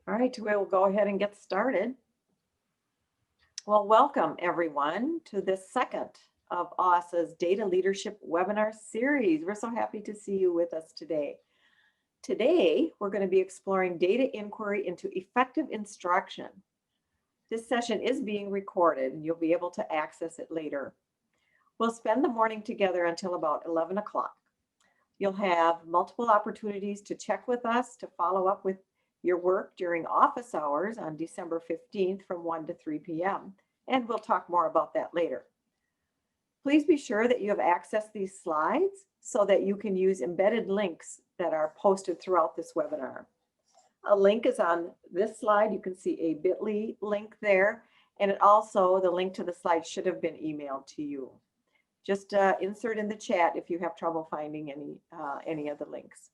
All right, we'll go ahead and get started. Well, welcome everyone to this second of ASA's Data Leadership Webinar Series. We're so happy to see you with us today. Today, we're going to be exploring data inquiry into effective instruction. This session is being recorded and you'll be able to access it later. We'll spend the morning together until about 11 o'clock. You'll have multiple opportunities to check with us, to follow up with your work during office hours on December 15th from 1 to 3 p.m. And we'll talk more about that later. Please be sure that you have accessed these slides so that you can use embedded links that are posted throughout this webinar. A link is on this slide. You can see a bit.ly link there. And it also, the link to the slide should have been emailed to you. Just insert in the chat if you have trouble finding any of the links.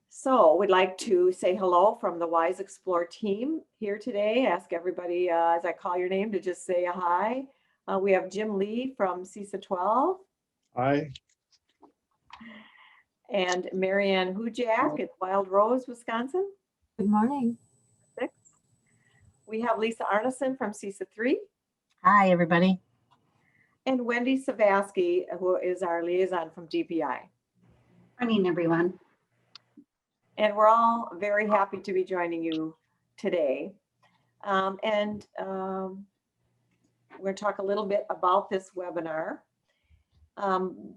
So we'd like to say hello from the WISExplore team here today. Ask everybody as I call your name to just say a hi. We have Jim Lee from CISA 12. Hi. And Marianne Hujak at Wild Rose, Wisconsin. Good morning. 6. We have Lisa Arneson from CISA 3. Hi, everybody. And Wendy Savasky, who is our liaison from DPI. Morning, everyone. And we're all very happy to be joining you today. We're going to talk a little bit about this webinar.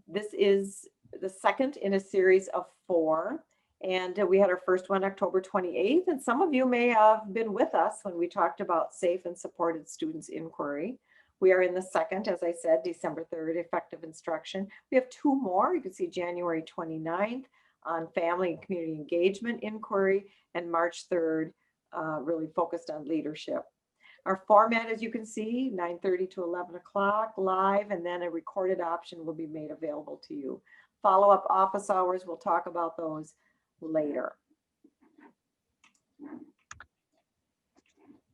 This is the second in a series of 4. And we had our first one October 28th. And some of you may have been with us when we talked about safe and supported students inquiry. We are in the second, as I said, December 3rd, effective instruction. We have 2 more. You can see January 29th on family and community engagement inquiry, and March 3rd, really focused on leadership. Our format, as you can see, 9:30 to 11 o'clock live, and then a recorded option will be made available to you. Follow-up office hours, we'll talk about those later.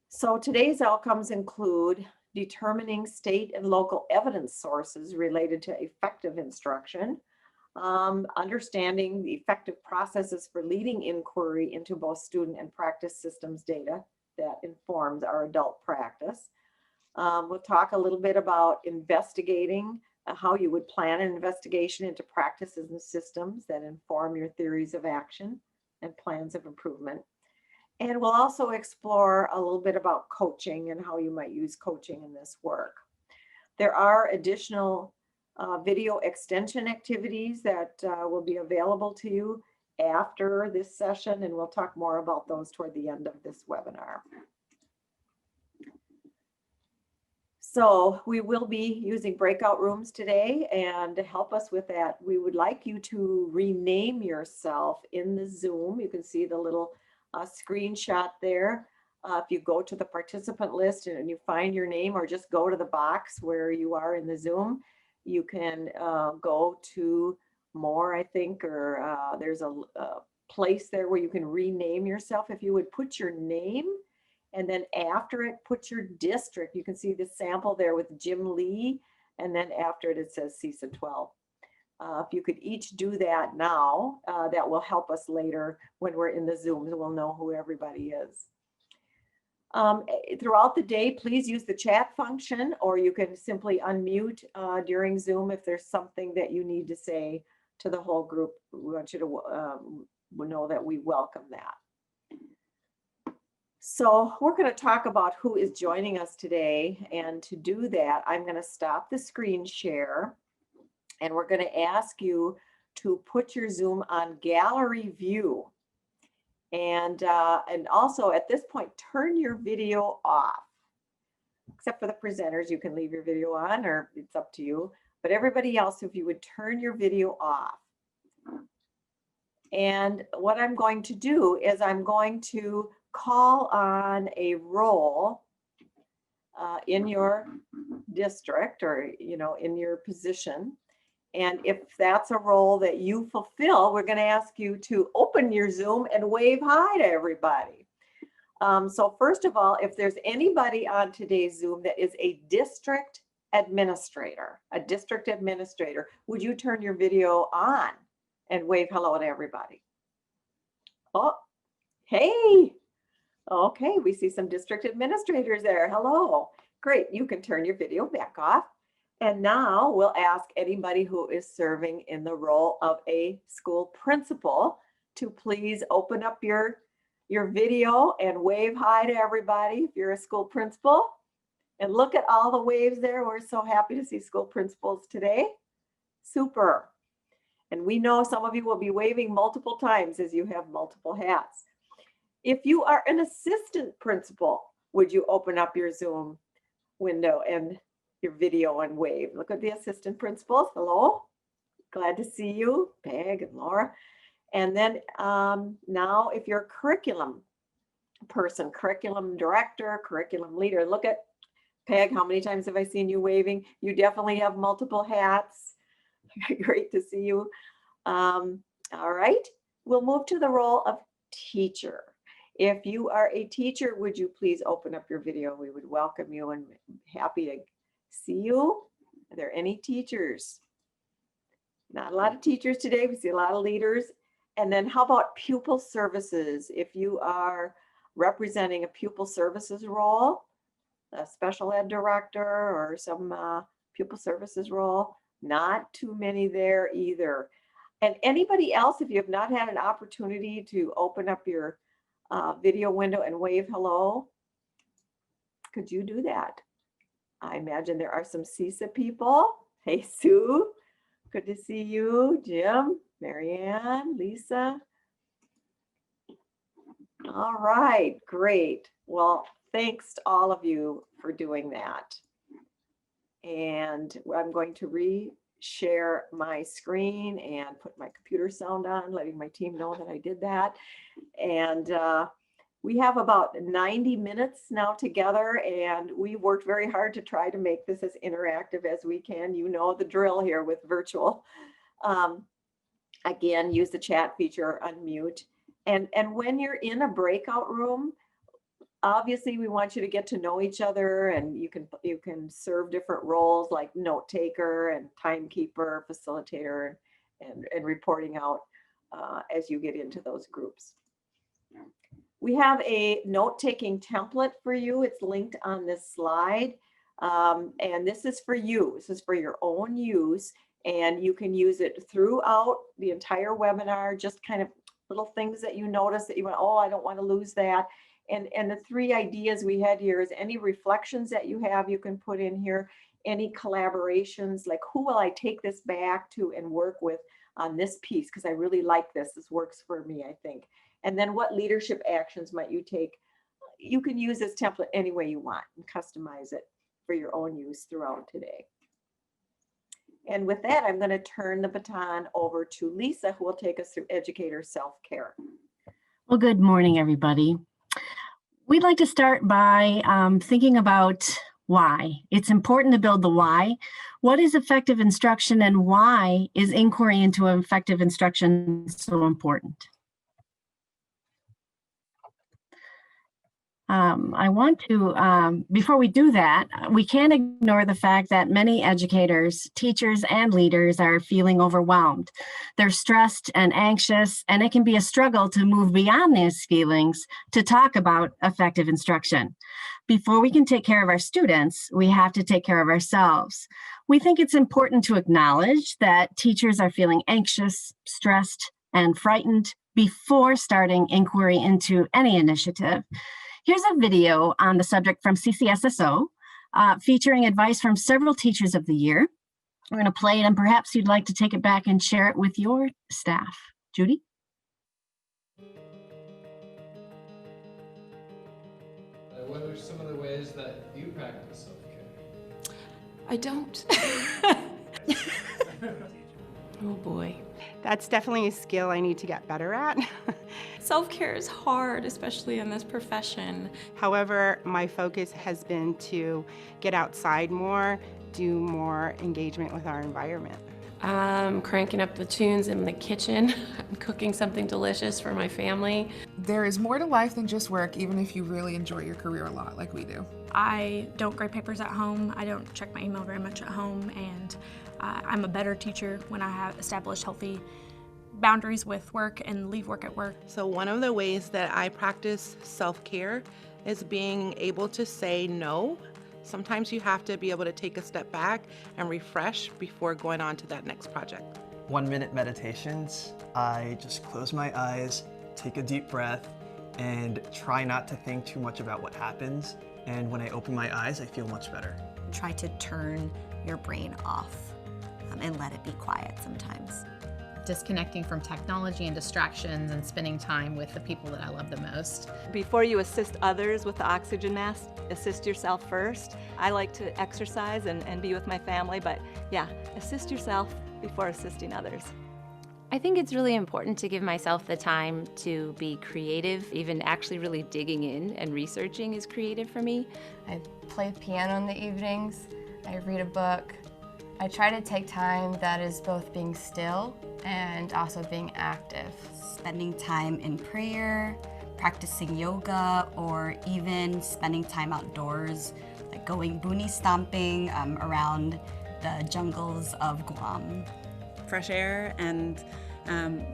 So today's outcomes include determining state and local evidence sources related to effective instruction, understanding the effective processes for leading inquiry into both student and practice systems data that informs our adult practice. We'll talk a little bit about investigating how you would plan an investigation into practices and systems that inform your theories of action and plans of improvement. And we'll also explore a little bit about coaching and how you might use coaching in this work. There are additional video extension activities that will be available to you after this session, and we'll talk more about those toward the end of this webinar. So we will be using breakout rooms today, and to help us with that, we would like you to rename yourself in the Zoom. You can see the little screenshot there. If you go to the participant list and you find your name, or just go to the box where you are in the Zoom, you can go to more, I think, or there's a place there where you can rename yourself. If you would put your name, and then after it, put your district. You can see the sample there with Jim Lee, and then after it, it says CISA 12. If you could each do that now, that will help us later when we're in the Zooms. We'll know who everybody is. Throughout the day, please use the chat function, or you can simply unmute during Zoom if there's something that you need to say to the whole group. We want you to know that we welcome that. So we're going to talk about who is joining us today. And to do that, I'm going to stop the screen share. And we're going to ask you to put your Zoom on gallery view. And also at this point, turn your video off. Except for the presenters, you can leave your video on, or it's up to you. But everybody else, if you would turn your video off. And what I'm going to do is I'm going to call on a role in your district, or in your position. And if that's a role that you fulfill, we're going to ask you to open your Zoom and wave hi to everybody. So first of all, if there's anybody on today's Zoom that is a district administrator, would you turn your video on and wave hello to everybody? Oh, hey. Okay, we see some district administrators there. Hello. Great, you can turn your video back off. And now we'll ask anybody who is serving in the role of a school principal to please open up your video and wave hi to everybody if you're a school principal. And look at all the waves there. We're so happy to see school principals today. Super. And we know some of you will be waving multiple times as you have multiple hats. If you are an assistant principal, would you open up your Zoom window and your video and wave? Look at the assistant principals. Hello. Glad to see you, Peg and Laura. And then now if you're a curriculum person, curriculum director, curriculum leader, look at Peg. How many times have I seen you waving? You definitely have multiple hats. Great to see you. All right, we'll move to the role of teacher. If you are a teacher, would you please open up your video? We would welcome you and happy to see you. Are there any teachers? Not a lot of teachers today. We see a lot of leaders. And then how about pupil services? If you are representing a pupil services role, a special ed director or some pupil services role, not too many there either. And anybody else, if you have not had an opportunity to open up your video window and wave hello, could you do that? I imagine there are some CISA people. Hey, Sue, good to see you. Jim, Marianne, Lisa. All right, great. Well, thanks to all of you for doing that. And I'm going to re-share my screen and put my computer sound on, letting my team know that I did that. And we have about 90 minutes now together, and we worked very hard to try to make this as interactive as we can. You know the drill here with virtual. Again, use the chat feature, unmute. And when you're in a breakout room, obviously we want you to get to know each other, and you can serve different roles like note taker and timekeeper, facilitator, and reporting out as you get into those groups. We have a note-taking template for you. It's linked on this slide. And this is for you. This is for your own use. And you can use it throughout the entire webinar, just kind of little things that you notice that you went, oh, I don't want to lose that. And the three ideas we had here is any reflections that you have, you can put in here, any collaborations, like who will I take this back to and work with on this piece? Because I really like this. This works for me, I think. And then what leadership actions might you take? You can use this template any way you want and customize it for your own use throughout today. And with that, I'm going to turn the baton over to Lisa, who will take us through educator self-care. Well, good morning, everybody. We'd like to start by thinking about why. It's important to build the why. What is effective instruction, and why is inquiry into effective instruction so important? I want to, before we do that, we can't ignore the fact that many educators, teachers, and leaders are feeling overwhelmed. They're stressed and anxious, and it can be a struggle to move beyond these feelings to talk about effective instruction. Before we can take care of our students, we have to take care of ourselves. We think it's important to acknowledge that teachers are feeling anxious, stressed, and frightened before starting inquiry into any initiative. Here's a video on the subject from CCSSO, featuring advice from several teachers of the year. We're going to play it, and perhaps you'd like to take it back and share it with your staff. Judy? What are some of the ways that you practice self-care? I don't. Oh boy. That's definitely a skill I need to get better at. Self-care is hard, especially in this profession. However, my focus has been to get outside more, do more engagement with our environment. Cranking up the tunes in the kitchen. I'm cooking something delicious for my family. There is more to life than just work, even if you really enjoy your career a lot like we do. I don't grade papers at home. I don't check my email very much at home, and I'm a better teacher when I have established healthy boundaries with work and leave work at work. So one of the ways that I practice self-care is being able to say no. Sometimes you have to be able to take a step back and refresh before going on to that next project. 1-minute meditations. I just close my eyes, take a deep breath, and try not to think too much about what happens. And when I open my eyes, I feel much better. Try to turn your brain off and let it be quiet sometimes. Disconnecting from technology and distractions and spending time with the people that I love the most. Before you assist others with the oxygen mask, assist yourself first. I like to exercise and be with my family, but yeah, assist yourself before assisting others. I think it's really important to give myself the time to be creative. Even actually really digging in and researching is creative for me. I play piano in the evenings. I read a book. I try to take time that is both being still and also being active. Spending time in prayer, practicing yoga, or even spending time outdoors, like going boonie stomping around the jungles of Guam. Fresh air and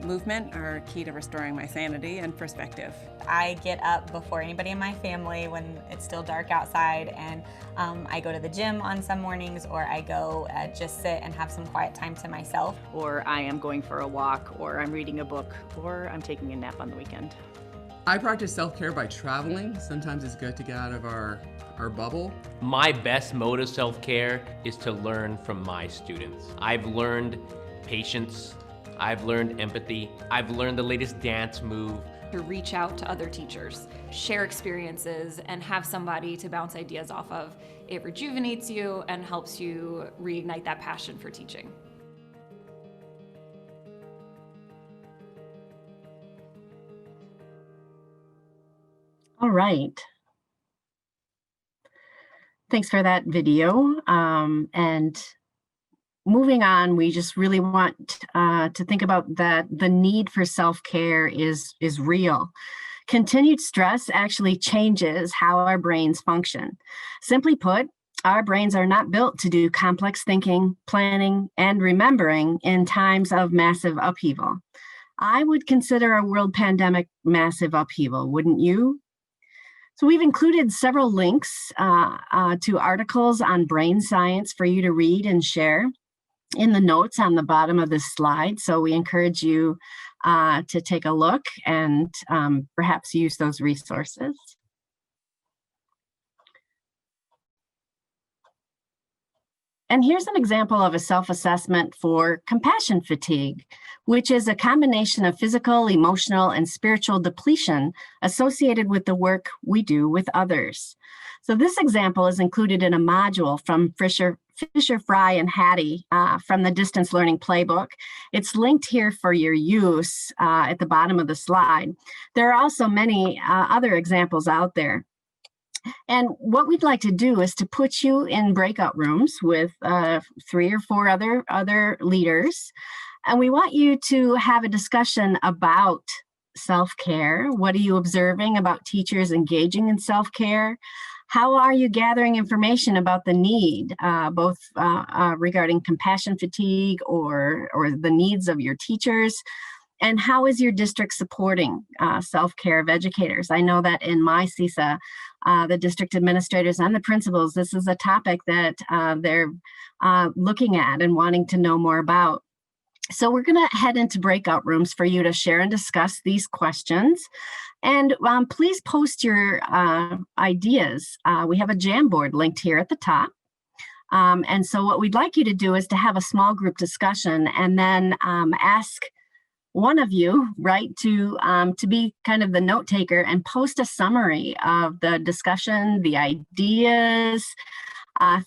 movement are key to restoring my sanity and perspective. I get up before anybody in my family when it's still dark outside, and I go to the gym on some mornings, or I go just sit and have some quiet time to myself. Or I am going for a walk, or I'm reading a book, or I'm taking a nap on the weekend. I practice self-care by traveling. Sometimes it's good to get out of our bubble. My best mode of self-care is to learn from my students. I've learned patience, I've learned empathy, I've learned the latest dance move. To reach out to other teachers, share experiences, and have somebody to bounce ideas off of. It rejuvenates you and helps you reignite that passion for teaching. All right. Thanks for that video. And moving on, we just really want to think about that the need for self-care is real. Continued stress actually changes how our brains function. Simply put, our brains are not built to do complex thinking, planning, and remembering in times of massive upheaval. I would consider a world pandemic massive upheaval, wouldn't you? So we've included several links to articles on brain science for you to read and share in the notes on the bottom of this slide. So we encourage you to take a look and perhaps use those resources. And here's an example of a self-assessment for compassion fatigue, which is a combination of physical, emotional, and spiritual depletion associated with the work we do with others. So this example is included in a module from Fisher, Fry, and Hattie from the Distance Learning Playbook. It's linked here for your use at the bottom of the slide. There are also many other examples out there. And what we'd like to do is to put you in breakout rooms with 3 or 4 other leaders. And we want you to have a discussion about self-care. What are you observing about teachers engaging in self-care? How are you gathering information about the need, both regarding compassion fatigue or the needs of your teachers? And how is your district supporting self-care of educators? I know that in my CISA, the district administrators and the principals, this is a topic that they're looking at and wanting to know more about. So we're going to head into breakout rooms for you to share and discuss these questions. And please post your ideas. We have a Jamboard linked here at the top. And so what we'd like you to do is to have a small group discussion and then ask one of you, right, to be kind of the note taker and post a summary of the discussion, the ideas,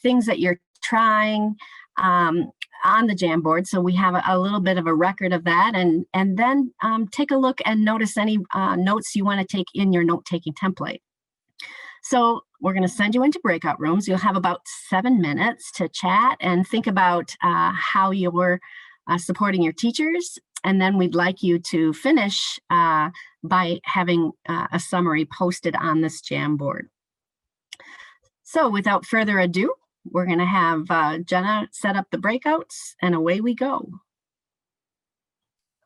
things that you're trying on the Jamboard. So we have a little bit of a record of that, and then take a look and notice any notes you want to take in your note-taking template. So we're going to send you into breakout rooms. You'll have about 7 minutes to chat and think about how you're supporting your teachers. And then we'd like you to finish by having a summary posted on this Jamboard. So without further ado, we're going to have Jenna set up the breakouts, and away we go.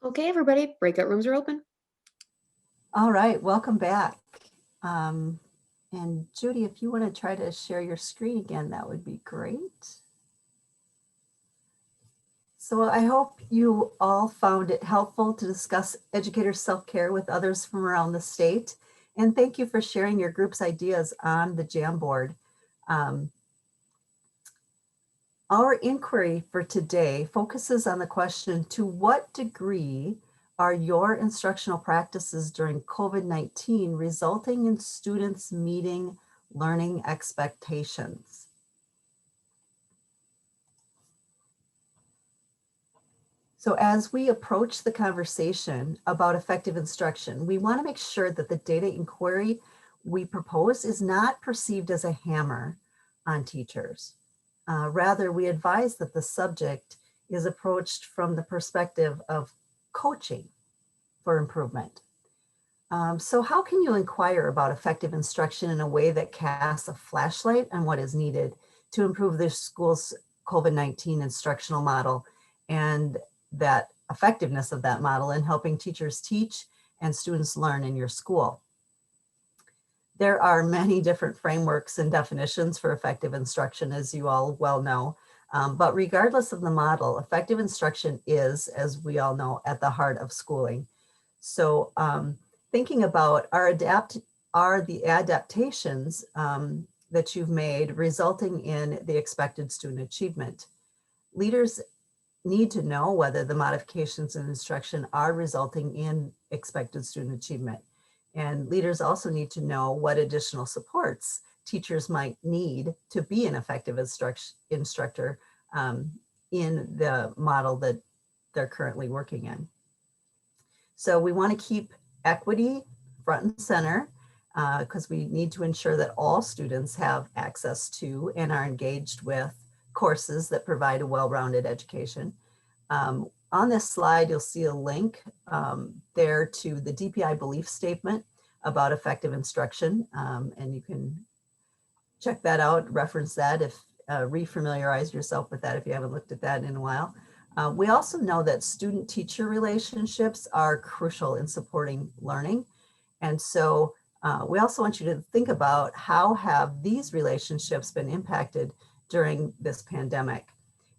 Okay, everybody, breakout rooms are open. All right, welcome back. And Judy, if you want to try to share your screen again, that would be great. So I hope you all found it helpful to discuss educator self-care with others from around the state. And thank you for sharing your group's ideas on the Jamboard. Our inquiry for today focuses on the question, to what degree are your instructional practices during COVID-19 resulting in students meeting learning expectations? So as we approach the conversation about effective instruction, we want to make sure that the data inquiry we propose is not perceived as a hammer on teachers. Rather, we advise that the subject is approached from the perspective of coaching for improvement. So how can you inquire about effective instruction in a way that casts a flashlight on what is needed to improve the school's COVID-19 instructional model and that effectiveness of that model in helping teachers teach and students learn in your school? There are many different frameworks and definitions for effective instruction, as you all well know. But regardless of the model, effective instruction is, as we all know, at the heart of schooling. So thinking about are the adaptations that you've made resulting in the expected student achievement? Leaders need to know whether the modifications in instruction are resulting in expected student achievement. And leaders also need to know what additional supports teachers might need to be an effective instructor in the model that they're currently working in. So we want to keep equity front and center because we need to ensure that all students have access to and are engaged with courses that provide a well-rounded education. On this slide, you'll see a link there to the DPI belief statement about effective instruction, and you can check that out, reference that, if refamiliarize yourself with that if you haven't looked at that in a while. We also know that student-teacher relationships are crucial in supporting learning, and so we also want you to think about how have these relationships been impacted during this pandemic.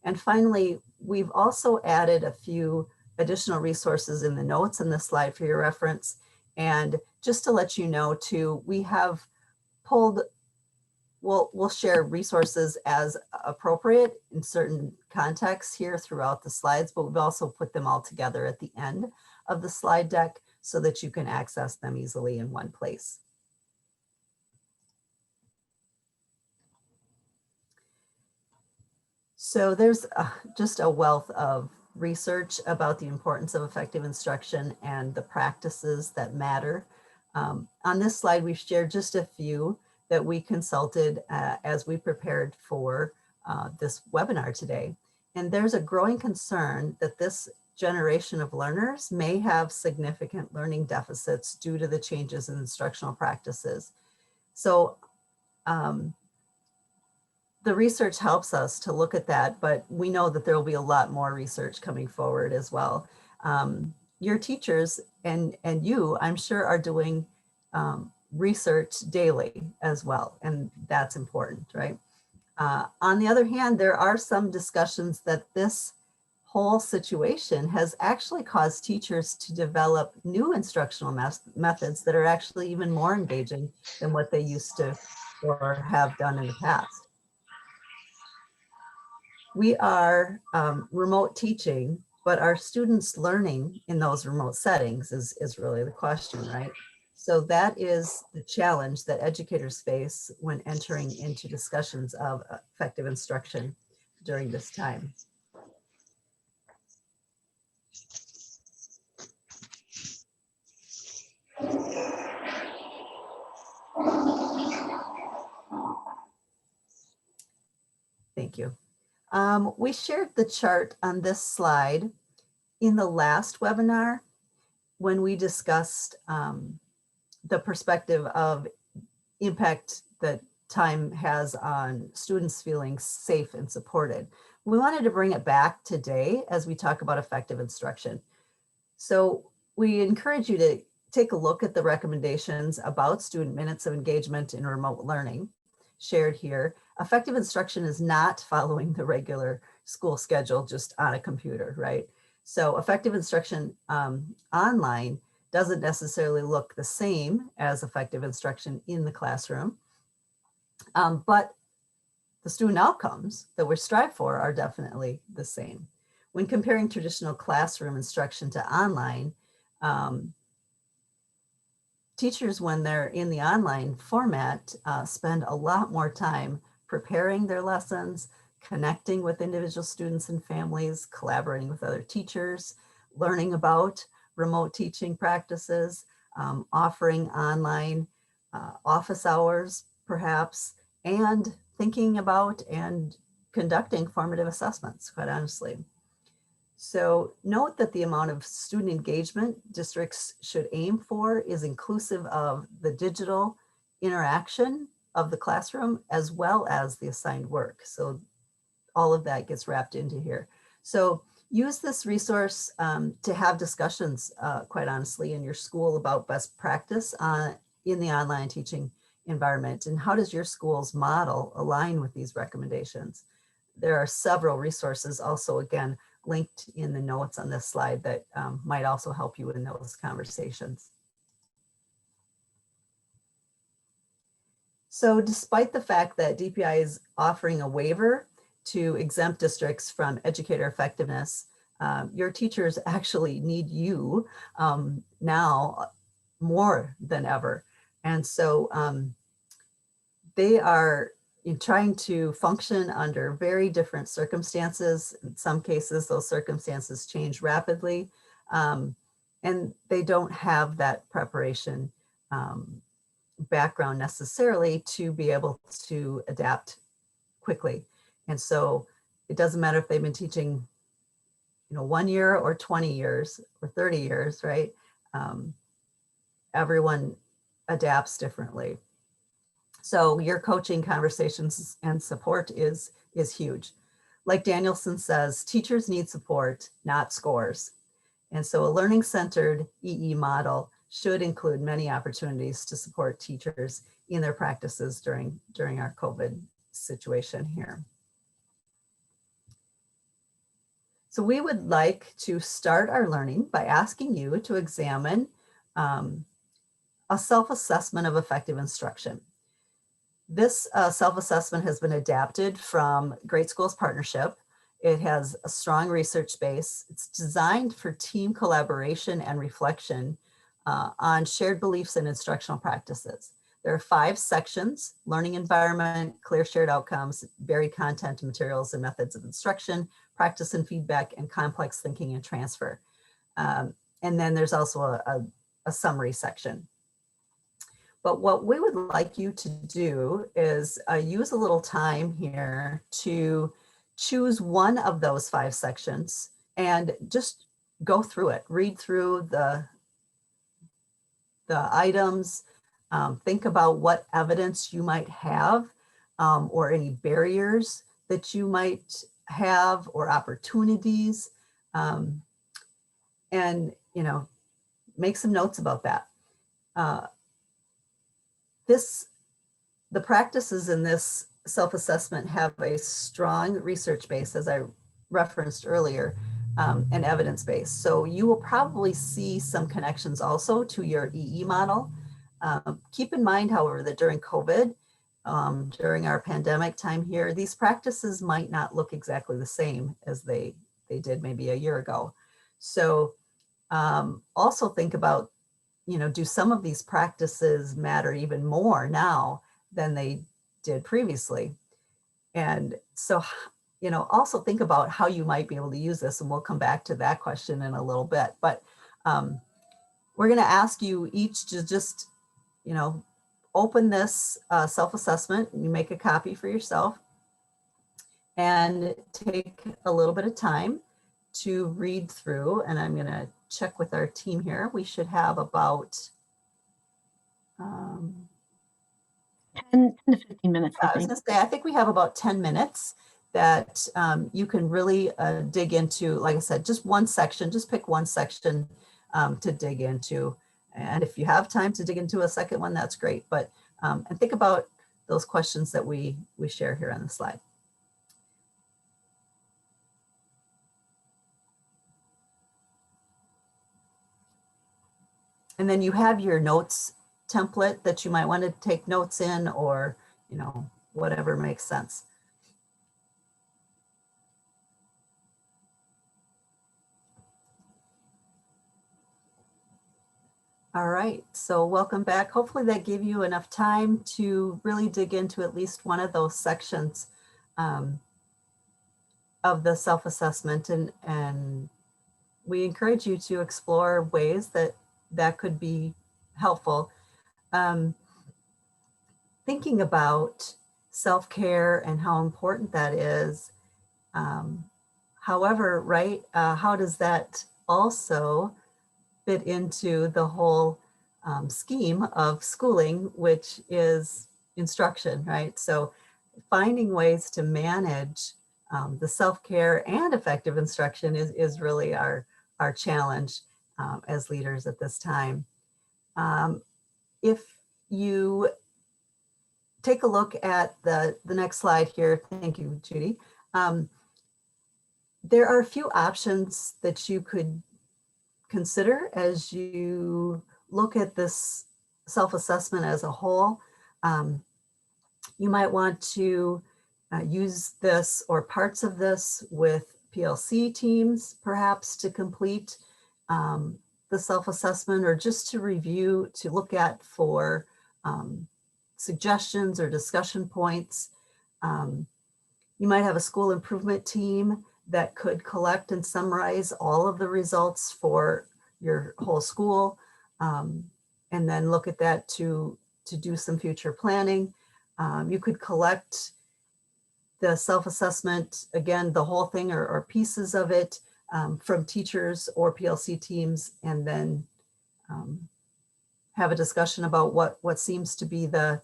And finally, we've also added a few additional resources in the notes in this slide for your reference. And just to let you know too, we have pulled, we'll share resources as appropriate in certain contexts here throughout the slides, but we've also put them all together at the end of the slide deck so that you can access them easily in one place. So there's just a wealth of research about the importance of effective instruction and the practices that matter. On this slide, we've shared just a few that we consulted as we prepared for this webinar today. And there's a growing concern that this generation of learners may have significant learning deficits due to the changes in instructional practices. So the research helps us to look at that, but we know that there will be a lot more research coming forward as well. Your teachers and you, I'm sure, are doing research daily as well, and that's important, right? On the other hand, there are some discussions that this whole situation has actually caused teachers to develop new instructional methods that are actually even more engaging than what they used to or have done in the past. We are remote teaching, but are students learning in those remote settings is really the question, right? So that is the challenge that educators face when entering into discussions of effective instruction during this time. Thank you. We shared the chart on this slide in the last webinar when we discussed the perspective of impact that time has on students feeling safe and supported. We wanted to bring it back today as we talk about effective instruction. So we encourage you to take a look at the recommendations about student minutes of engagement in remote learning shared here. Effective instruction is not following the regular school schedule just on a computer, right? So effective instruction online doesn't necessarily look the same as effective instruction in the classroom, but the student outcomes that we strive for are definitely the same. When comparing traditional classroom instruction to online, teachers, when they're in the online format, spend a lot more time preparing their lessons, connecting with individual students and families, collaborating with other teachers, learning about remote teaching practices, offering online office hours, perhaps, and thinking about and conducting formative assessments, quite honestly. So note that the amount of student engagement districts should aim for is inclusive of the digital interaction of the classroom as well as the assigned work. So all of that gets wrapped into here. So use this resource to have discussions, quite honestly, in your school about best practice in the online teaching environment, and how does your school's model align with these recommendations. There are several resources also, again, linked in the notes on this slide that might also help you in those conversations. So despite the fact that DPI is offering a waiver to exempt districts from educator effectiveness, your teachers actually need you now more than ever. And so they are trying to function under very different circumstances. In some cases, those circumstances change rapidly, and they don't have that preparation background necessarily to be able to adapt quickly. And so it doesn't matter if they've been teaching 1 year or 20 years or 30 years, right? Everyone adapts differently. So your coaching, conversations, and support is huge. Like Danielson says, teachers need support, not scores. And so a learning-centered EE model should include many opportunities to support teachers in their practices during our COVID situation here. So we would like to start our learning by asking you to examine a self-assessment of effective instruction. This self-assessment has been adapted from Great Schools Partnership. It has a strong research base. It's designed for team collaboration and reflection on shared beliefs and instructional practices. There are 5 sections: learning environment, clear shared outcomes, varied content, materials and methods of instruction, practice and feedback, and complex thinking and transfer. And then there's also a summary section. But what we would like you to do is use a little time here to choose one of those 5 sections and just go through it, read through the items, think about what evidence you might have or any barriers that you might have or opportunities, and make some notes about that. The practices in this self-assessment have a strong research base, as I referenced earlier, and evidence base. So you will probably see some connections also to your EE model. Keep in mind, however, that during COVID, during our pandemic time here, these practices might not look exactly the same as they did maybe a year ago. So also think about, do some of these practices matter even more now than they did previously? And so, also think about how you might be able to use this, and we'll come back to that question in a little bit. But we're going to ask you each to just, open this self-assessment. You make a copy for yourself and take a little bit of time to read through. And I'm going to check with our team here. We should have about 10 to 15 minutes, I was going to say, I think we have about 10 minutes that you can really dig into. Like I said, just one section, just pick one section to dig into. And if you have time to dig into a second one, that's great. But and think about those questions that we share here on the slide. And then you have your notes template that you might want to take notes in, or, you know, whatever makes sense. All right, so welcome back. Hopefully that gave you enough time to really dig into at least one of those sections of the self-assessment, and we encourage you to explore ways that could be helpful. Thinking about self-care and how important that is. However, right, how does that also fit into the whole scheme of schooling, which is instruction, right? So finding ways to manage the self-care and effective instruction is really our challenge as leaders at this time. If you take a look at the next slide here, thank you, Judy. There are a few options that you could consider as you look at this self-assessment as a whole. You might want to use this or parts of this with PLC teams, perhaps, to complete the self-assessment, or just to review, to look at for suggestions or discussion points. You might have a school improvement team that could collect and summarize all of the results for your whole school, and then look at that to do some future planning. You could collect the self-assessment, again, the whole thing or pieces of it from teachers or PLC teams, and then have a discussion about what seems to be the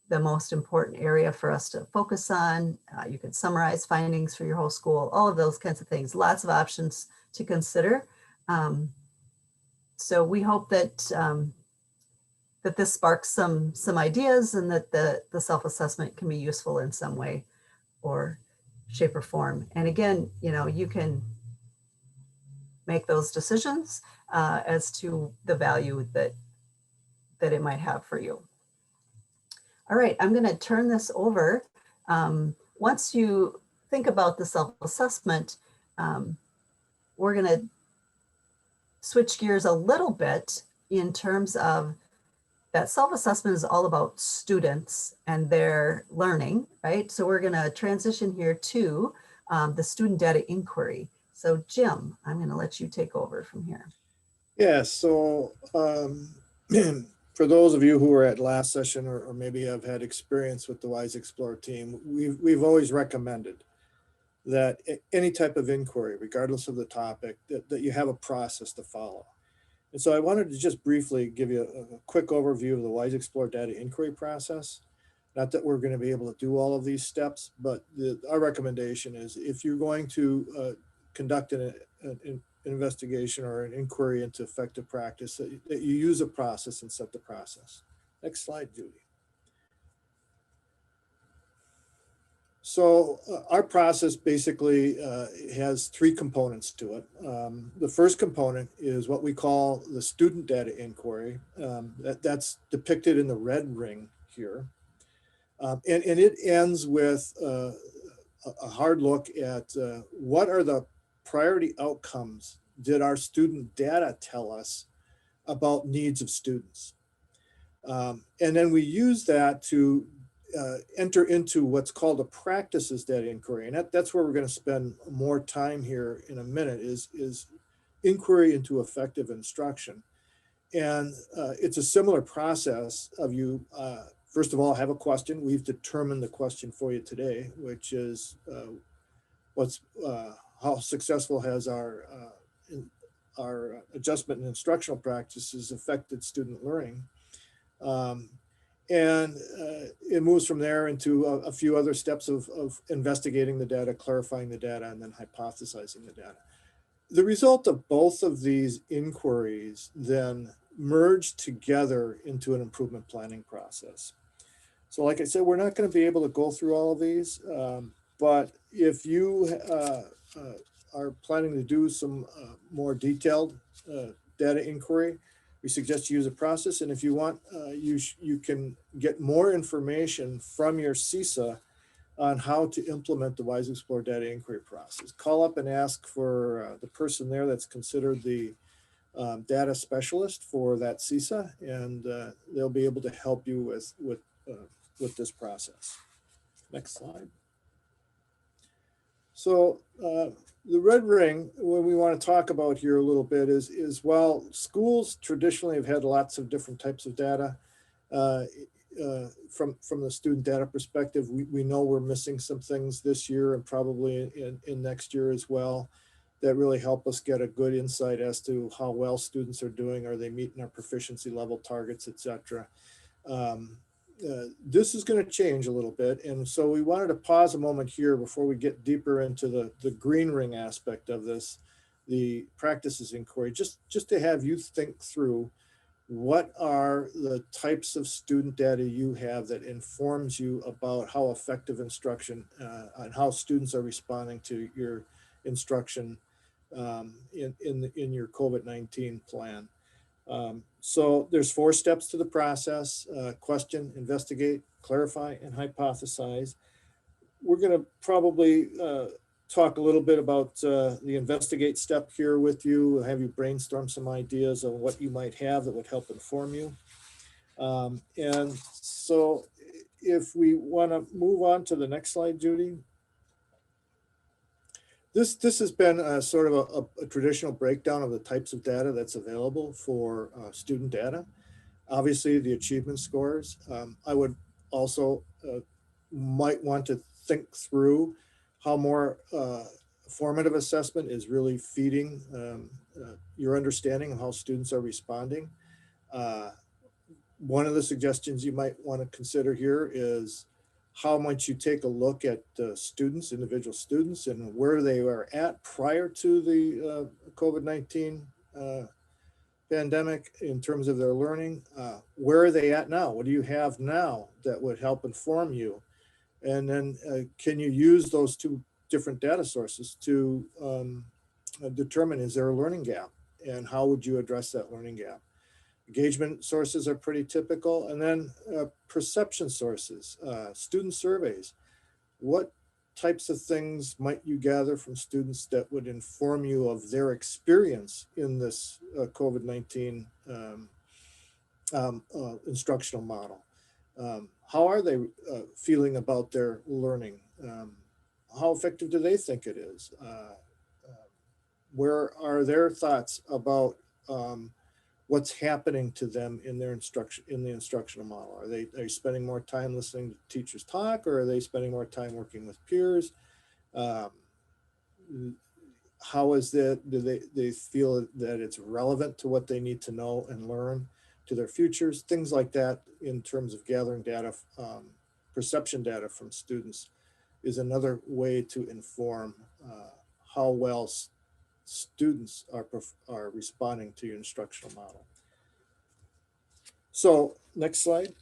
most important area for us to focus on. You could summarize findings for your whole school, all of those kinds of things, lots of options to consider. So we hope that that this sparks some ideas, and that the self-assessment can be useful in some way or shape or form. And again, you know, you can make those decisions as to the value that it might have for you. All right, I'm going to turn this over. Once you think about the self-assessment, we're going to switch gears a little bit in terms of that self-assessment is all about students and their learning, right? So we're going to transition here to the student data inquiry. So Jim, I'm going to let you take over from here. Yeah, so for those of you who were at last session, or maybe have had experience with the WISExplore team, we've always recommended that any type of inquiry, regardless of the topic, that you have a process to follow. And so I wanted to just briefly give you a quick overview of the WISExplore data inquiry process. Not that we're going to be able to do all of these steps, but our recommendation is, if you're going to conduct an investigation or an inquiry into effective practice, that you use a process and set the process. Next slide, Judy. So our process basically has three components to it. The first component is what we call the student data inquiry. That's depicted in the red ring here. And it ends with a hard look at what are the priority outcomes did our student data tell us about needs of students. And then we use that to enter into what's called a practices data inquiry. And that's where we're going to spend more time here in a minute, is inquiry into effective instruction. And it's a similar process of you, first of all, have a question. We've determined the question for you today, which is how successful has our adjustment in instructional practices affected student learning. And it moves from there into a few other steps of investigating the data, clarifying the data, and then hypothesizing the data. The result of both of these inquiries then merge together into an improvement planning process. So like I said, we're not going to be able to go through all of these, but if you are planning to do some more detailed data inquiry, we suggest you use a process. And if you want, you can get more information from your CISA on how to implement the WISExplore data inquiry process. Call up and ask for the person there that's considered the data specialist for that CISA, and they'll be able to help you with this process. Next slide. So the red ring, what we want to talk about here a little bit is while schools traditionally have had lots of different types of data, from the student data perspective, we know we're missing some things this year and probably in next year as well that really help us get a good insight as to how well students are doing. Are they meeting our proficiency level targets, etc. This is going to change a little bit. And so we wanted to pause a moment here before we get deeper into the green ring aspect of this, the practices inquiry, just to have you think through what are the types of student data you have that informs you about how effective instruction and how students are responding to your instruction in your COVID-19 plan. So there's 4 steps to the process: question, investigate, clarify, and hypothesize. We're going to probably talk a little bit about the investigate step here with you, have you brainstorm some ideas of what you might have that would help inform you. And so if we want to move on to the next slide, Judy. This has been sort of a traditional breakdown of the types of data that's available for student data. Obviously, the achievement scores. I would also might want to think through how more formative assessment is really feeding your understanding of how students are responding. One of the suggestions you might want to consider here is how much you take a look at students, individual students, and where they are at prior to the COVID-19 pandemic in terms of their learning. Where are they at now? What do you have now that would help inform you? And then can you use those 2 different data sources to determine, is there a learning gap? And how would you address that learning gap? Engagement sources are pretty typical. And then perception sources, student surveys. What types of things might you gather from students that would inform you of their experience in this COVID-19 instructional model? How are they feeling about their learning? How effective do they think it is? Where are their thoughts about what's happening to them in their instruction, in the instructional model? Are they spending more time listening to teachers talk, or are they spending more time working with peers? How is that? Do they feel that it's relevant to what they need to know and learn to their futures? Things like that in terms of gathering data, perception data from students is another way to inform how well students are responding to your instructional model. So next slide.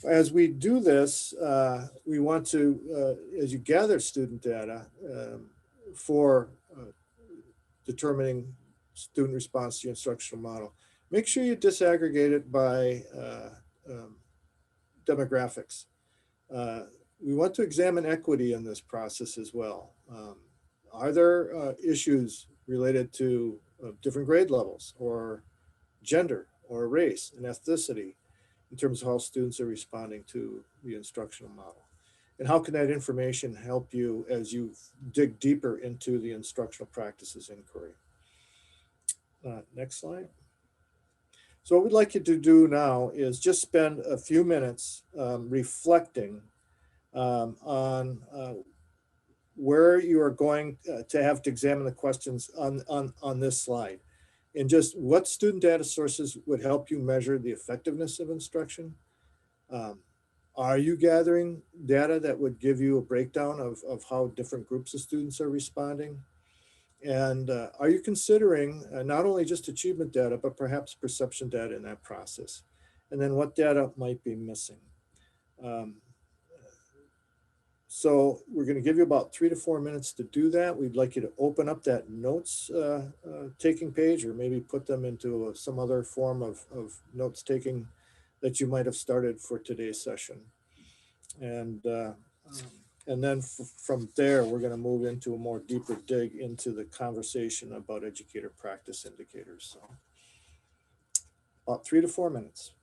As we do this, we want to, as you gather student data for determining student response to your instructional model, make sure you disaggregate it by demographics. We want to examine equity in this process as well. Are there issues related to different grade levels, or gender, or race and ethnicity in terms of how students are responding to the instructional model? And how can that information help you as you dig deeper into the instructional practices inquiry? Next slide. So what we'd like you to do now is just spend a few minutes reflecting on where you are going to have to examine the questions on this slide, and just what student data sources would help you measure the effectiveness of instruction. Are you gathering data that would give you a breakdown of how different groups of students are responding? And are you considering not only just achievement data, but perhaps perception data in that process? And then what data might be missing? So we're going to give you about 3 to 4 minutes to do that. We'd like you to open up that notes taking page, or maybe put them into some other form of notes taking that you might have started for today's session. And then from there, we're going to move into a more deeper dig into the conversation about educator practice indicators. So about 3 to 4 minutes.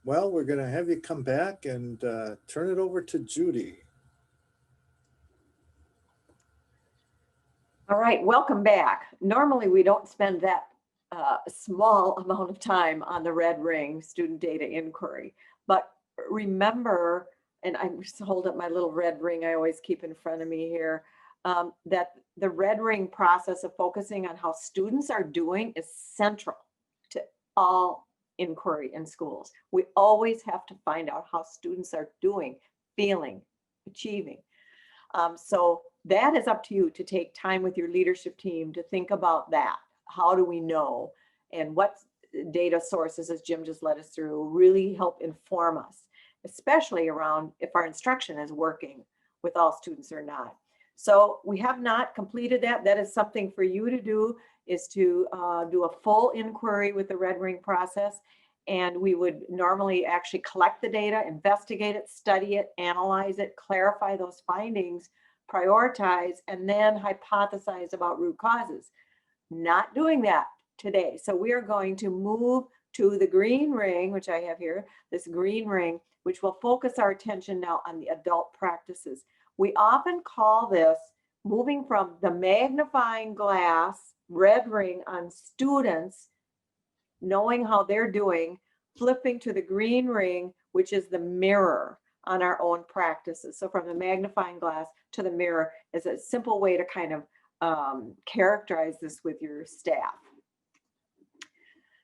Well, we're going to have you come back and turn it over to Judy. All right, welcome back. Normally, we don't spend that small amount of time on the red ring student data inquiry, but remember, and I just hold up my little red ring I always keep in front of me here, that the red ring process of focusing on how students are doing is central to all inquiry in schools. We always have to find out how students are doing, feeling, achieving. So that is up to you to take time with your leadership team to think about that. How do we know? And what data sources, as Jim just led us through, really help inform us, especially around if our instruction is working with all students or not. So we have not completed that. That is something for you to do, is to do a full inquiry with the red ring process. And we would normally actually collect the data, investigate it, study it, analyze it, clarify those findings, prioritize, and then hypothesize about root causes. Not doing that today. So we are going to move to the green ring, which I have here, this green ring, which will focus our attention now on the adult practices. We often call this moving from the magnifying glass red ring on students, knowing how they're doing, flipping to the green ring, which is the mirror on our own practices. So from the magnifying glass to the mirror is a simple way to kind of characterize this with your staff.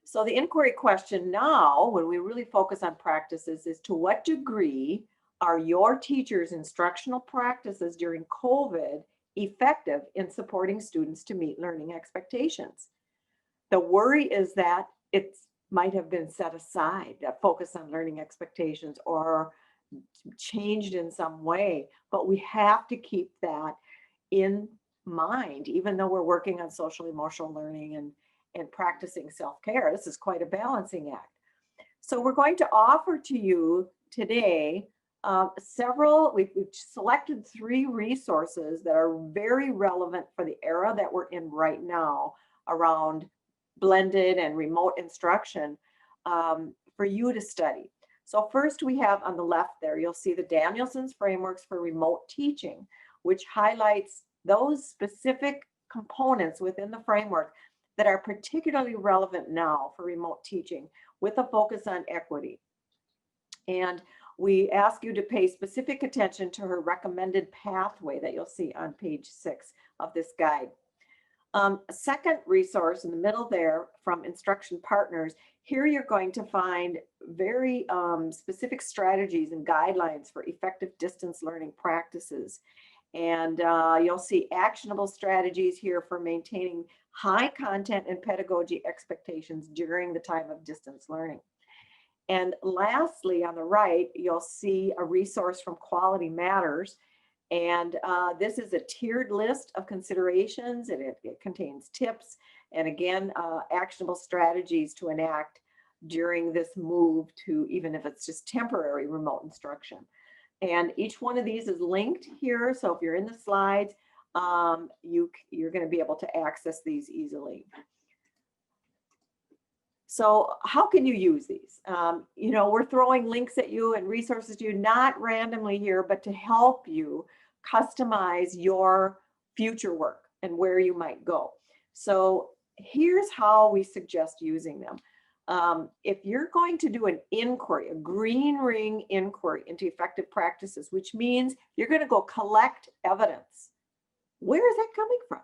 So the inquiry question now, when we really focus on practices, is to what degree are your teachers' instructional practices during COVID effective in supporting students to meet learning expectations? The worry is that it might have been set aside, that focus on learning expectations, or changed in some way, but we have to keep that in mind, even though we're working on social emotional learning and practicing self-care. This is quite a balancing act. So we're going to offer to you today we've selected 3 resources that are very relevant for the era that we're in right now around blended and remote instruction for you to study. So first we have on the left there, you'll see the Danielson's Frameworks for Remote Teaching, which highlights those specific components within the framework that are particularly relevant now for remote teaching, with a focus on equity. And we ask you to pay specific attention to her recommended pathway that you'll see on page 6 of this guide. A second resource in the middle there from Instruction Partners, here you're going to find very specific strategies and guidelines for effective distance learning practices. And you'll see actionable strategies here for maintaining high content and pedagogy expectations during the time of distance learning. And lastly, on the right, you'll see a resource from Quality Matters. And this is a tiered list of considerations, and it contains tips and, again, actionable strategies to enact during this move to, even if it's just temporary, remote instruction. And each one of these is linked here. So if you're in the slides, you're going to be able to access these easily. So how can you use these? You know, we're throwing links at you and resources to you, not randomly here, but to help you customize your future work and where you might go. So here's how we suggest using them. If you're going to do an inquiry, a green ring inquiry into effective practices, which means you're going to go collect evidence, where is that coming from?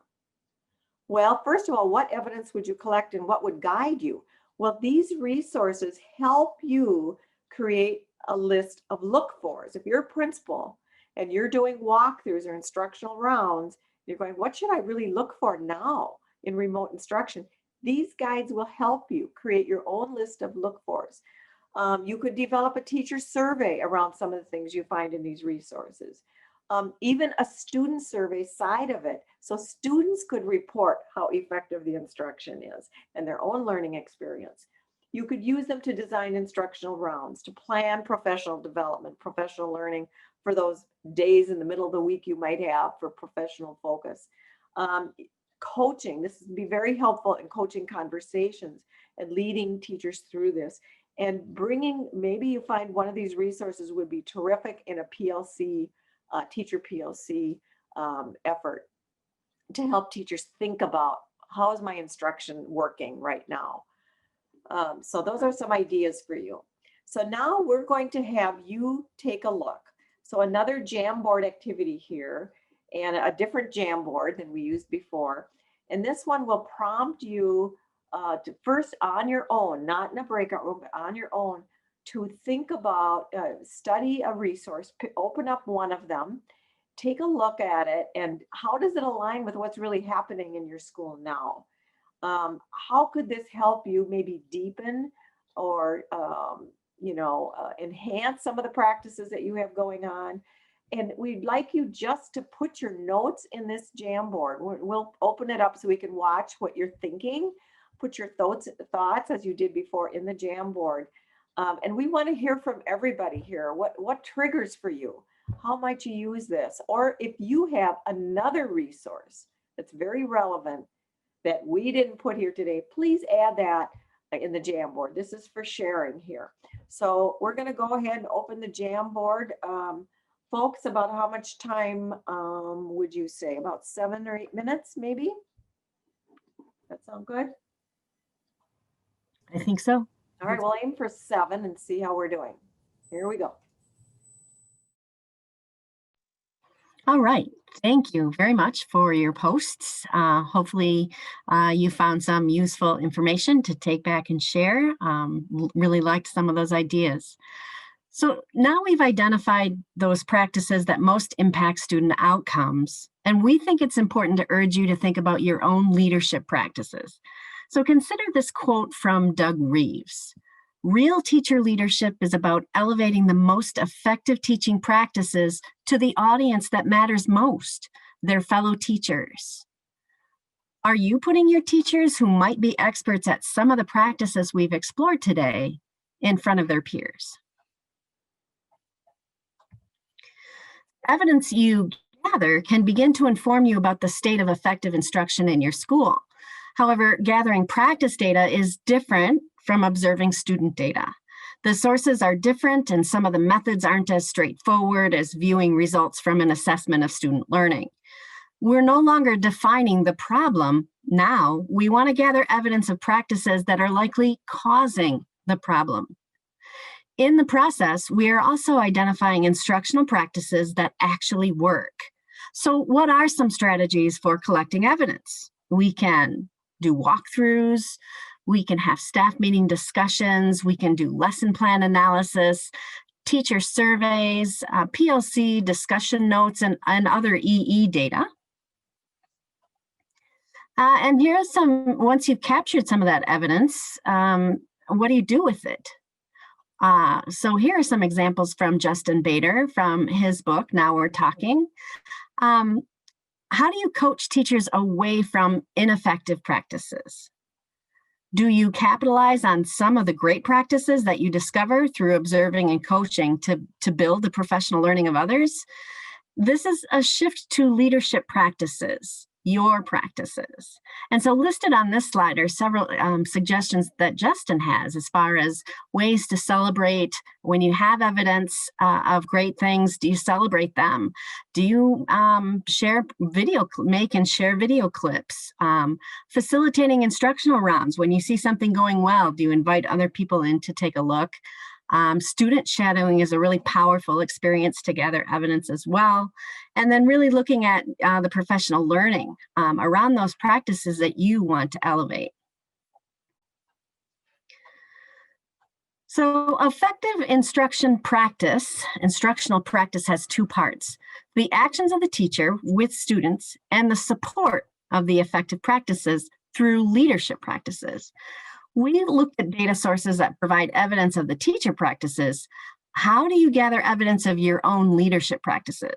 Well, first of all, what evidence would you collect and what would guide you? Well, these resources help you create a list of look-fors. If you're a principal and you're doing walkthroughs or instructional rounds, you're going, what should I really look for now in remote instruction? These guides will help you create your own list of look-fors. You could develop a teacher survey around some of the things you find in these resources. Even a student survey side of it. So students could report how effective the instruction is and their own learning experience. You could use them to design instructional rounds, to plan professional development, professional learning for those days in the middle of the week you might have for professional focus. Coaching, this would be very helpful in coaching conversations and leading teachers through this. And bringing, maybe you find one of these resources would be terrific in a PLC, teacher PLC effort to help teachers think about how is my instruction working right now. So those are some ideas for you. So now we're going to have you take a look. So another Jamboard activity here and a different Jamboard than we used before. And this one will prompt you to first on your own, not in a breakout room, but on your own, to think about, study a resource, open up one of them, take a look at it, and how does it align with what's really happening in your school now? How could this help you maybe deepen or, enhance some of the practices that you have going on? And we'd like you just to put your notes in this Jamboard. We'll open it up so we can watch what you're thinking. Put your thoughts as you did before in the Jamboard. And we want to hear from everybody here. What triggers for you? How might you use this? Or if you have another resource that's very relevant that we didn't put here today, please add that in the Jamboard. This is for sharing here. So we're going to go ahead and open the Jamboard. Folks, about how much time would you say? About 7 or 8 minutes, maybe? That sound good? I think so. All right, we'll aim for 7 and see how we're doing. Here we go. All right. Thank you very much for your posts. Hopefully you found some useful information to take back and share. Really liked some of those ideas. So now we've identified those practices that most impact student outcomes, and we think it's important to urge you to think about your own leadership practices. So consider this quote from Doug Reeves. Real teacher leadership is about elevating the most effective teaching practices to the audience that matters most, their fellow teachers. Are you putting your teachers who might be experts at some of the practices we've explored today in front of their peers? Evidence you gather can begin to inform you about the state of effective instruction in your school. However, gathering practice data is different from observing student data. The sources are different, and some of the methods aren't as straightforward as viewing results from an assessment of student learning. We're no longer defining the problem. Now, we want to gather evidence of practices that are likely causing the problem. In the process, we are also identifying instructional practices that actually work. So what are some strategies for collecting evidence? We can do walkthroughs, we can have staff meeting discussions, we can do lesson plan analysis, teacher surveys, PLC discussion notes, and other EE data. And here's some, once you've captured some of that evidence, what do you do with it? So here are some examples from Justin Bader from his book, Now We're Talking. How do you coach teachers away from ineffective practices? Do you capitalize on some of the great practices that you discover through observing and coaching to build the professional learning of others? This is a shift to leadership practices, your practices. And so listed on this slide are several suggestions that Justin has as far as ways to celebrate. When you have evidence of great things, do you celebrate them? Do you make and share video clips? Facilitating instructional rounds. When you see something going well, do you invite other people in to take a look? Student shadowing is a really powerful experience to gather evidence as well. And then really looking at the professional learning around those practices that you want to elevate. So effective instructional practice has two parts: the actions of the teacher with students and the support of the effective practices through leadership practices. We looked at data sources that provide evidence of the teacher practices. How do you gather evidence of your own leadership practices?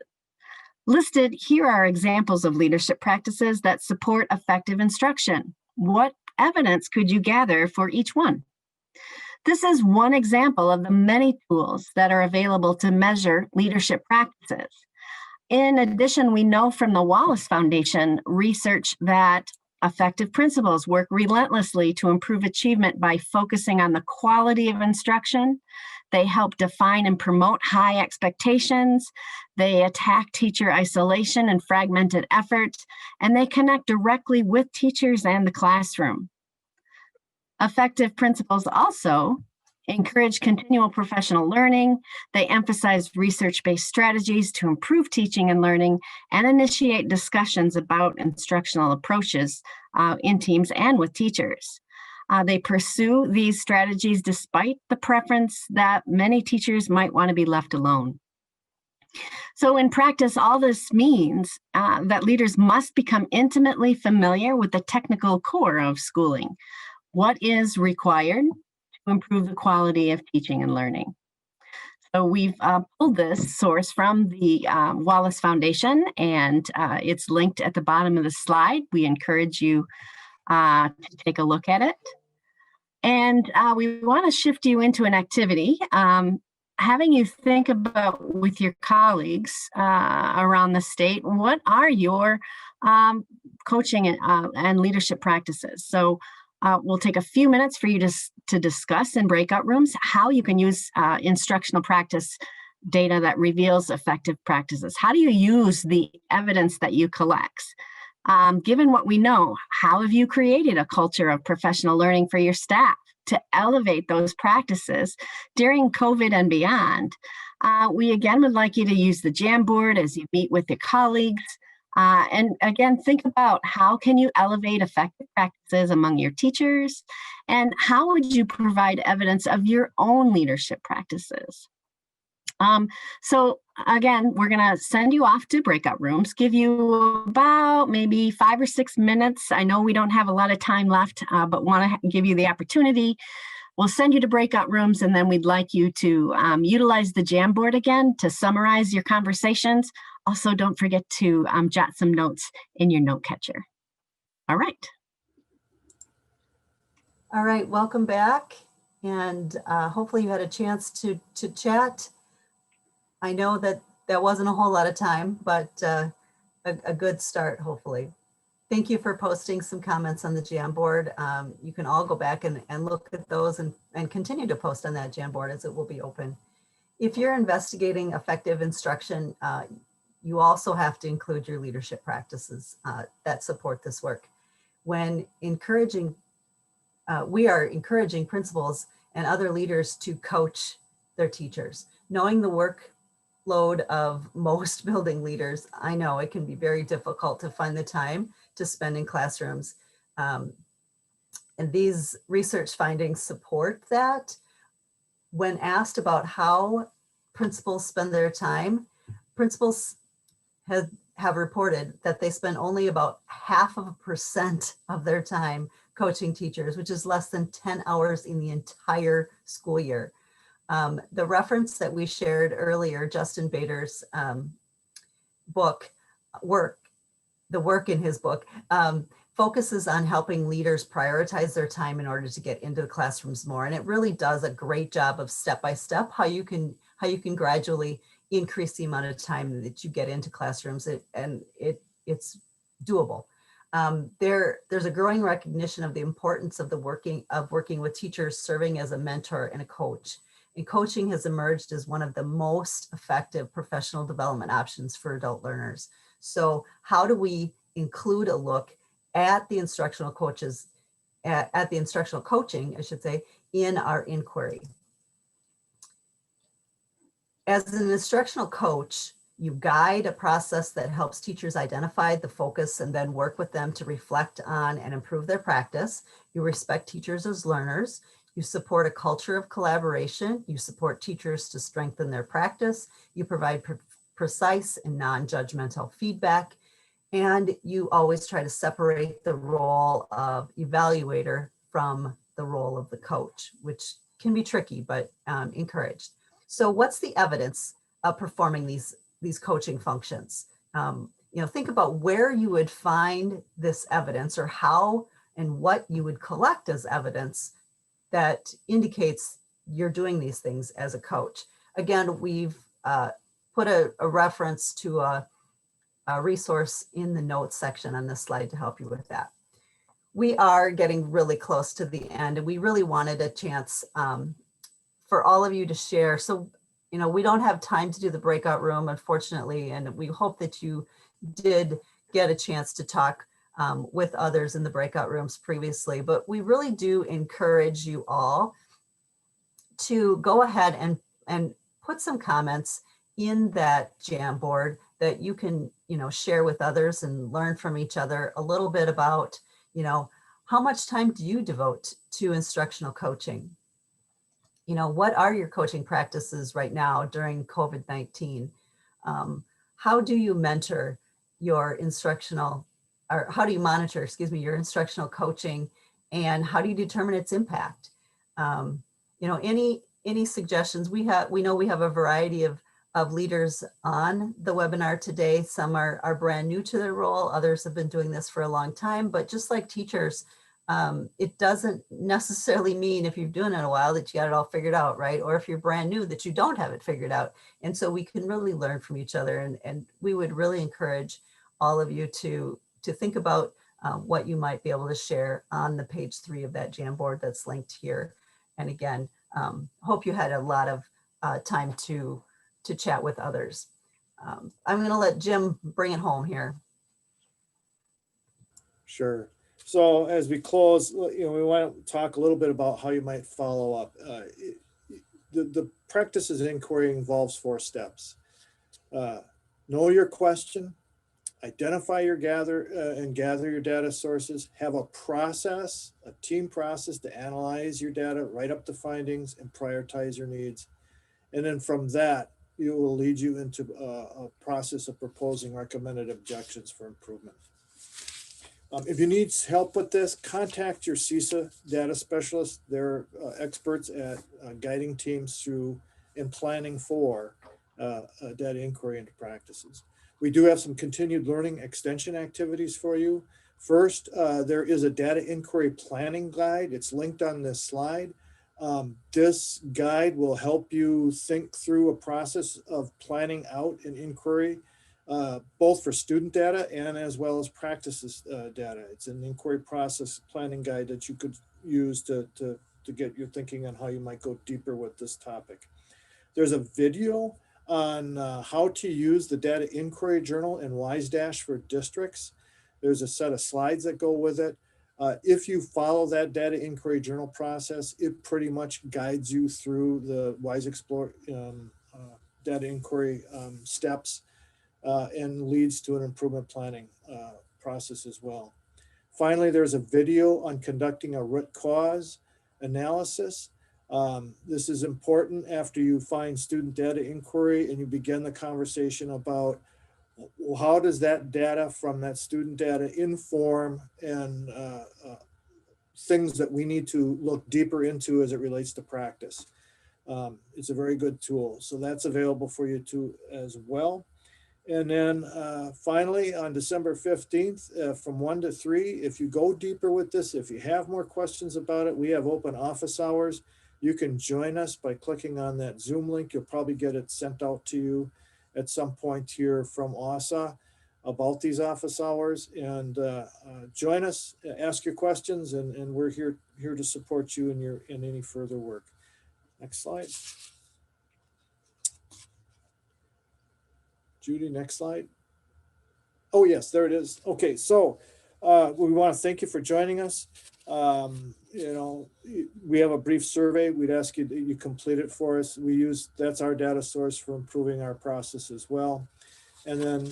Listed here are examples of leadership practices that support effective instruction. What evidence could you gather for each one? This is one example of the many tools that are available to measure leadership practices. In addition, we know from the Wallace Foundation research that effective principals work relentlessly to improve achievement by focusing on the quality of instruction. They help define and promote high expectations. They attack teacher isolation and fragmented efforts, and they connect directly with teachers and the classroom. Effective principals also encourage continual professional learning. They emphasize research-based strategies to improve teaching and learning and initiate discussions about instructional approaches in teams and with teachers. They pursue these strategies despite the preference that many teachers might want to be left alone. So in practice, all this means that leaders must become intimately familiar with the technical core of schooling. What is required to improve the quality of teaching and learning? So we've pulled this source from the Wallace Foundation, and it's linked at the bottom of the slide. We encourage you to take a look at it. And we want to shift you into an activity, having you think about with your colleagues around the state, what are your coaching and leadership practices? So we'll take a few minutes for you to discuss in breakout rooms how you can use instructional practice data that reveals effective practices. How do you use the evidence that you collect? Given what we know, how have you created a culture of professional learning for your staff to elevate those practices during COVID and beyond? We again would like you to use the Jamboard as you meet with your colleagues. And again, think about how can you elevate effective practices among your teachers, and how would you provide evidence of your own leadership practices? So again, we're going to send you off to breakout rooms, give you about maybe 5 or 6 minutes. I know we don't have a lot of time left, but want to give you the opportunity. We'll send you to breakout rooms, and then we'd like you to utilize the Jamboard again to summarize your conversations. Also, don't forget to jot some notes in your note catcher. All right. All right, welcome back. And hopefully you had a chance to chat. I know that that wasn't a whole lot of time, but a good start, hopefully. Thank you for posting some comments on the Jamboard. You can all go back and look at those and continue to post on that Jamboard as it will be open. If you're investigating effective instruction, you also have to include your leadership practices that support this work. When encouraging, we are encouraging principals and other leaders to coach their teachers. Knowing the workload of most building leaders, I know it can be very difficult to find the time to spend in classrooms. And these research findings support that. When asked about how principals spend their time, principals have reported that they spend only about 0.5% of their time coaching teachers, which is less than 10 hours in the entire school year. The reference that we shared earlier, Justin Bader's book, the work in his book, focuses on helping leaders prioritize their time in order to get into the classrooms more. And it really does a great job of step-by-step how you can gradually increase the amount of time that you get into classrooms, and it's doable. There's a growing recognition of the importance of working with teachers, serving as a mentor and a coach. And coaching has emerged as one of the most effective professional development options for adult learners. So how do we include a look at the instructional coaches, at the instructional coaching, I should say, in our inquiry? As an instructional coach, you guide a process that helps teachers identify the focus and then work with them to reflect on and improve their practice. You respect teachers as learners. You support a culture of collaboration. You support teachers to strengthen their practice. You provide precise and non-judgmental feedback. And you always try to separate the role of evaluator from the role of the coach, which can be tricky, but encouraged. So what's the evidence of performing these coaching functions? Think about where you would find this evidence, or how and what you would collect as evidence that indicates you're doing these things as a coach. Again, we've put a reference to a resource in the notes section on this slide to help you with that. We are getting really close to the end, and we really wanted a chance for all of you to share. So, we don't have time to do the breakout room, unfortunately, and we hope that you did get a chance to talk with others in the breakout rooms previously, but we really do encourage you all to go ahead and put some comments in that Jamboard that you can, share with others and learn from each other a little bit about, how much time do you devote to instructional coaching? What are your coaching practices right now during COVID-19? How do you mentor your instructional, or how do you monitor, your instructional coaching, and how do you determine its impact? Any suggestions? We know we have a variety of leaders on the webinar today. Some are brand new to their role. Others have been doing this for a long time, but just like teachers, it doesn't necessarily mean if you've been doing it a while that you got it all figured out, right? Or if you're brand new that you don't have it figured out. And so we can really learn from each other. And we would really encourage all of you to think about what you might be able to share on the page 3 of that Jamboard that's linked here. And again, hope you had a lot of time to chat with others. I'm going to let Jim bring it home here. Sure. So as we close, we want to talk a little bit about how you might follow up. The practices inquiry involves 4 steps. Know your question, identify your gather your data sources, have a process, a team process to analyze your data, write up the findings, and prioritize your needs. And then from that, it will lead you into a process of proposing recommended objections for improvement. If you need help with this, contact your CISA data specialist. They're experts at guiding teams through and planning for data inquiry into practices. We do have some continued learning extension activities for you. First, there is a data inquiry planning guide. It's linked on this slide. This guide will help you think through a process of planning out an inquiry, both for student data and as well as practices data. It's an inquiry process planning guide that you could use to get your thinking on how you might go deeper with this topic. There's a video on how to use the data inquiry journal in WISE- for districts. There's a set of slides that go with it. If you follow that data inquiry journal process, it pretty much guides you through the WISExplore data inquiry steps and leads to an improvement planning process as well. Finally, there's a video on conducting a root cause analysis. This is important after you find student data inquiry and you begin the conversation about how does that data from that student data inform and things that we need to look deeper into as it relates to practice. It's a very good tool. So that's available for you too as well. And then finally, on December 15th, from 1 to 3, if you go deeper with this, if you have more questions about it, we have open office hours. You can join us by clicking on that Zoom link. You'll probably get it sent out to you at some point here from OSA about these office hours. And join us, ask your questions, and we're here to support you in any further work. Next slide. Judy, next slide. Oh yes, there it is. Okay, so We want to thank you for joining us. You know, we have a brief survey. We'd ask you that you complete it for us. That's our data source for improving our process as well. And then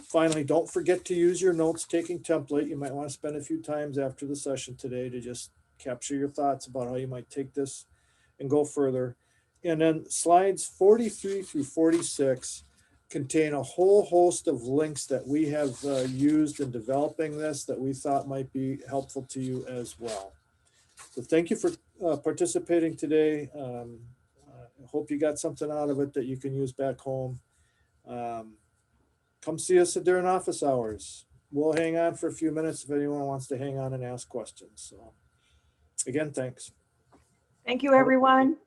finally, don't forget to use your notes taking template. You might want to spend a few times after the session today to just capture your thoughts about how you might take this and go further. And then slides 43 through 46 contain a whole host of links that we have used in developing this that we thought might be helpful to you as well. So thank you for participating today. I hope you got something out of it that you can use back home. Come see us during office hours. We'll hang on for a few minutes if anyone wants to hang on and ask questions. So again, thanks. Thank you, everyone.